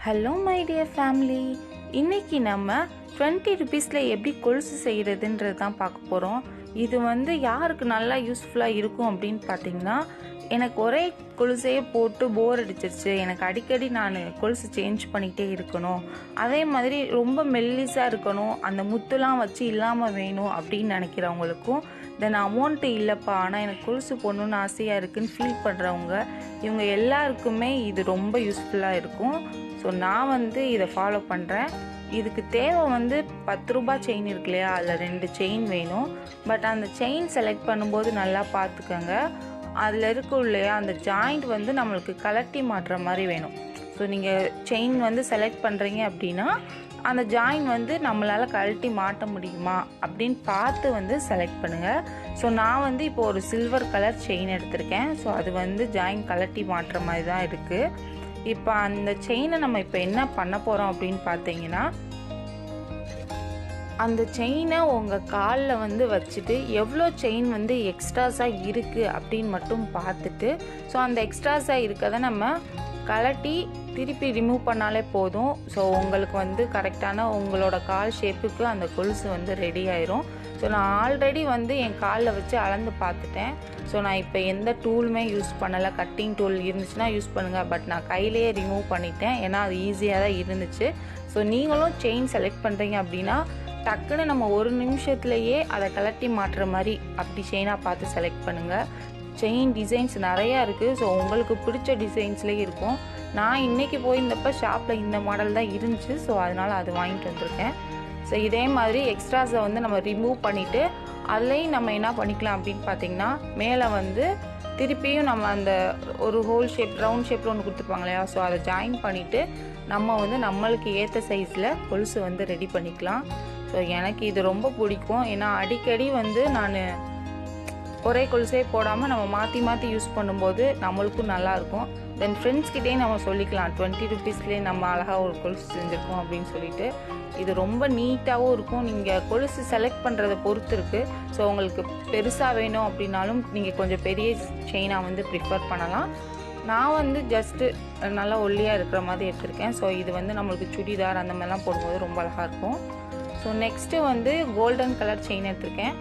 Hello my dear family, இன்றைக்கி நம்ம 20 ருபீஸில் எப்படி கொலுசு செய்கிறதுன்றது தான் பார்க்க போகிறோம். இது யாருக்கு நல்லா யூஸ்ஃபுல்லாக இருக்கும் அப்படின்னு பார்த்தீங்கன்னா, எனக்கு ஒரே கொலுசையே போட்டு போர் அடிச்சிருச்சு, எனக்கு அடிக்கடி நான் கொலுசு சேஞ்ச் பண்ணிகிட்டே இருக்கணும், அதே மாதிரி ரொம்ப மெல்லிஸாக இருக்கணும், அந்த முத்துலாம் வச்சு இல்லாமல் வேணும் அப்படின்னு நினைக்கிறவங்களுக்கும், தென் அமௌண்ட்டு இல்லைப்பா ஆனால் எனக்கு கொலுசு போடணுன்னு ஆசையாக இருக்குதுன்னு ஃபீல் பண்ணுறவங்க, இவங்க எல்லாருக்குமே இது ரொம்ப யூஸ்ஃபுல்லாக இருக்கும். ஸோ நான் இதை ஃபாலோ பண்ணுறேன். இதுக்கு தேவை 10 ரூபாய் செயின் இருக்கு இல்லையா, அதில் 2 செயின் வேணும். பட் அந்த செயின் செலக்ட் பண்ணும்போது நல்லா பார்த்துக்கோங்க, அதில் இருக்கும் இல்லையா அந்த ஜாயிண்ட் நம்மளுக்கு கலட்டி மாட்டுற மாதிரி வேணும். ஸோ நீங்கள் செயின் செலக்ட் பண்ணுறீங்க அப்படின்னா அந்த ஜாயின் நம்மளால் கழட்டி மாட்ட முடியுமா அப்படின்னு பார்த்து செலக்ட் பண்ணுங்கள். ஸோ நான் இப்போ ஒரு சில்வர் கலர் செயின் எடுத்திருக்கேன். ஸோ அது ஜாயின் கலட்டி மாட்டுற மாதிரி தான் இருக்குது. இப்போ அந்த செயினை நம்ம இப்போ என்ன பண்ண போகிறோம் அப்படின்னு பார்த்தீங்கன்னா, அந்த செயினை உங்கள் காலில் வச்சுட்டு எவ்வளோ செயின் எக்ஸ்ட்ராஸாக இருக்குது அப்படின்னு மட்டும் பார்த்துட்டு, ஸோ அந்த எக்ஸ்ட்ராஸாக இருக்கதை நம்ம கலட்டி திருப்பி ரிமூவ் பண்ணாலே போதும். ஸோ உங்களுக்கு கரெக்டான உங்களோட கால் ஷேப்புக்கு அந்த கொலுசு ரெடி ஆயிரும். ஸோ நான் ஆல்ரெடி என் காலில் வச்சு அளந்து பார்த்துட்டேன். ஸோ நான் இப்போ எந்த டூலுமே யூஸ் பண்ணலை, கட்டிங் டூல் இருந்துச்சுன்னா யூஸ் பண்ணுங்கள், பட் நான் கையிலேயே ரிமூவ் பண்ணிட்டேன், ஏன்னா அது ஈஸியாக தான் இருந்துச்சு. ஸோ நீங்களும் செயின் செலக்ட் பண்ணுறீங்க அப்படின்னா டக்குன்னு நம்ம ஒரு நிமிஷத்துலேயே அதை கலட்டி மாட்டுற மாதிரி அப்படி செயினாக பார்த்து செலக்ட் பண்ணுங்கள். செயின் டிசைன்ஸ் நிறையா இருக்குது. ஸோ உங்களுக்கு பிடிச்ச டிசைன்ஸ்லேயே இருக்கும். நான் இன்றைக்கி போயிருந்தப்போ ஷாப்பில் இந்த மாடல் தான் இருந்துச்சு. ஸோ அதனால் அது வாங்கிட்டு வந்திருக்கேன். ஸோ இதே மாதிரி எக்ஸ்ட்ராஸை நம்ம ரிமூவ் பண்ணிவிட்டு அதுலேயும் நம்ம என்ன பண்ணிக்கலாம் அப்படின்னு பார்த்தீங்கன்னா, மேலே திருப்பியும் நம்ம அந்த ஒரு ஹோல் ஷேப் ரவுண்ட் ஷேப்பில் ஒன்று கொடுத்துருப்பாங்க இல்லையா, ஸோ அதை ஜாயின் பண்ணிவிட்டு நம்ம நம்மளுக்கு ஏற்ற சைஸில் கொலுசு ரெடி பண்ணிக்கலாம். ஸோ எனக்கு இது ரொம்ப பிடிக்கும். ஏன்னா அடிக்கடி நான் ஒரே கொலுசே போடாமல் நம்ம மாற்றி மாற்றி யூஸ் பண்ணும்போது நம்மளுக்கும் நல்லாயிருக்கும். தென் ஃப்ரெண்ட்ஸ்கிட்டே நம்ம சொல்லிக்கலாம், 20 ருபீஸ்லேயே நம்ம அழகாக ஒரு கொலுசு செஞ்சுருக்கோம் அப்படின்னு சொல்லிட்டு. இது ரொம்ப நீட்டாகவும் இருக்கும். நீங்கள் கொலுசு செலக்ட் பண்ணுறதை பொறுத்து இருக்குது. ஸோ உங்களுக்கு பெருசாக வேணும் அப்படின்னாலும் நீங்கள் கொஞ்சம் பெரிய செயினாக ப்ரிஃபர் பண்ணலாம். நான் ஜஸ்ட்டு நல்லா ஒல்லியாக இருக்கிற மாதிரி எடுத்திருக்கேன். ஸோ இது நம்மளுக்கு சுடிதார் அந்த மாதிரிலாம் போடும்போது ரொம்ப அழகாக இருக்கும். So next golden colour chain எடுத்திருக்கேன்.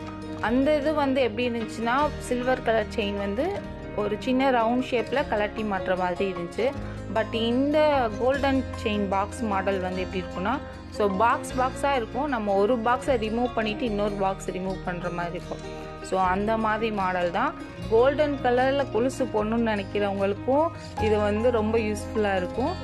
அந்த இது எப்படி இருந்துச்சுன்னா, சில்வர் கலர் செயின் ஒரு சின்ன ரவுண்ட் ஷேப்பில் கலட்டி மாட்டுற மாதிரி இருந்துச்சு. பட் இந்த கோல்டன் செயின் பாக்ஸ் மாடல் எப்படி இருக்குன்னா, ஸோ பாக்ஸாக இருக்கும். நம்ம ஒரு பாக்ஸை ரிமூவ் பண்ணிவிட்டு இன்னொரு பாக்ஸ் ரிமூவ் பண்ணுற மாதிரி இருக்கும். ஸோ அந்த மாதிரி மாடல் தான். கோல்டன் கலரில் கொலுசு போடணுன்னு நினைக்கிறவங்களுக்கும் இது ரொம்ப யூஸ்ஃபுல்லாக இருக்கும்.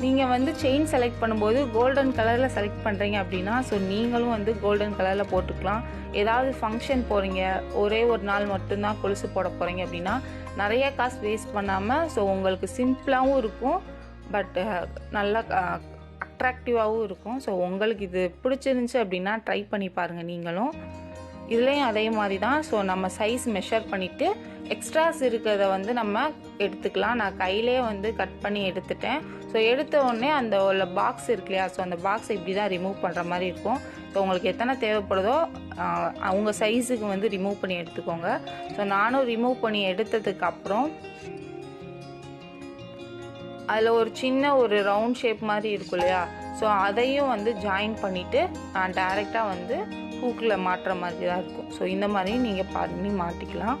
நீங்கள் செயின் செலக்ட் பண்ணும்போது கோல்டன் கலரில் செலக்ட் பண்ணுறீங்க அப்படின்னா, ஸோ நீங்களும் கோல்டன் கலரில் போட்டுக்கலாம். ஏதாவது ஃபங்க்ஷன் போகிறீங்க, ஒரே ஒரு நாள் மட்டும்தான் கொலுசு போட போகிறீங்க அப்படின்னா நிறைய காசு வேஸ்ட் பண்ணாமல், ஸோ உங்களுக்கு சிம்பிளாகவும் இருக்கும், பட் நல்லா அட்ராக்டிவாகவும் இருக்கும். ஸோ உங்களுக்கு இது பிடிச்சிருந்துச்சி அப்படின்னா ட்ரை பண்ணி பாருங்கள் நீங்களும். இதுலேயும் அதே மாதிரி தான். ஸோ நம்ம சைஸ் மெஷர் பண்ணிவிட்டு எக்ஸ்ட்ராஸ் இருக்கிறத நம்ம எடுத்துக்கலாம். நான் கையிலே கட் பண்ணி எடுத்துட்டேன். ஸோ எடுத்த உடனே அந்த உள்ள பாக்ஸ் இருக்கு இல்லையா, ஸோ அந்த பாக்ஸை இப்படி தான் ரிமூவ் பண்ணுற மாதிரி இருக்கும். ஸோ உங்களுக்கு எத்தனை தேவைப்படுதோ அவங்க சைஸுக்கு ரிமூவ் பண்ணி எடுத்துக்கோங்க. ஸோ நானும் ரிமூவ் பண்ணி எடுத்ததுக்கப்புறம் அதில் ஒரு சின்ன ஒரு ரவுண்ட் ஷேப் மாதிரி இருக்கும் இல்லையா, ஸோ அதையும் ஜாயின் பண்ணிவிட்டு நான் டைரெக்டாக ஹூக்கில் மாட்டுற மாதிரி தான் இருக்கும். ஸோ இந்த மாதிரி நீங்கள் பண்ணி மாட்டிக்கலாம்.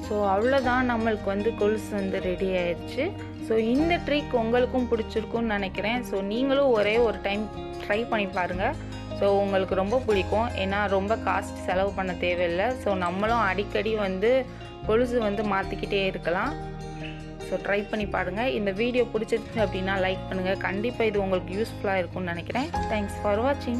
ஸோ அவ்வளோதான், நம்மளுக்கு கொலுசு ரெடி ஆயிடுச்சு. ஸோ இந்த ட்ரிக் உங்களுக்கும் பிடிச்சிருக்குன்னு நினைக்கிறேன். ஸோ நீங்களும் ஒரே ஒரு டைம் ட்ரை பண்ணி பாருங்கள். ஸோ உங்களுக்கு ரொம்ப பிடிக்கும். ஏன்னா ரொம்ப காஸ்ட் செலவு பண்ண தேவையில்லை. ஸோ நம்மளும் அடிக்கடி கொலுசு மாற்றிக்கிட்டே இருக்கலாம். ஸோ ட்ரை பண்ணி பாருங்கள். இந்த வீடியோ பிடிச்சிருச்சு அப்படின்னா லைக் பண்ணுங்கள். கண்டிப்பாக இது உங்களுக்கு யூஸ்ஃபுல்லாக இருக்கும்னு நினைக்கிறேன். தேங்க்ஸ் ஃபார் வாட்சிங்.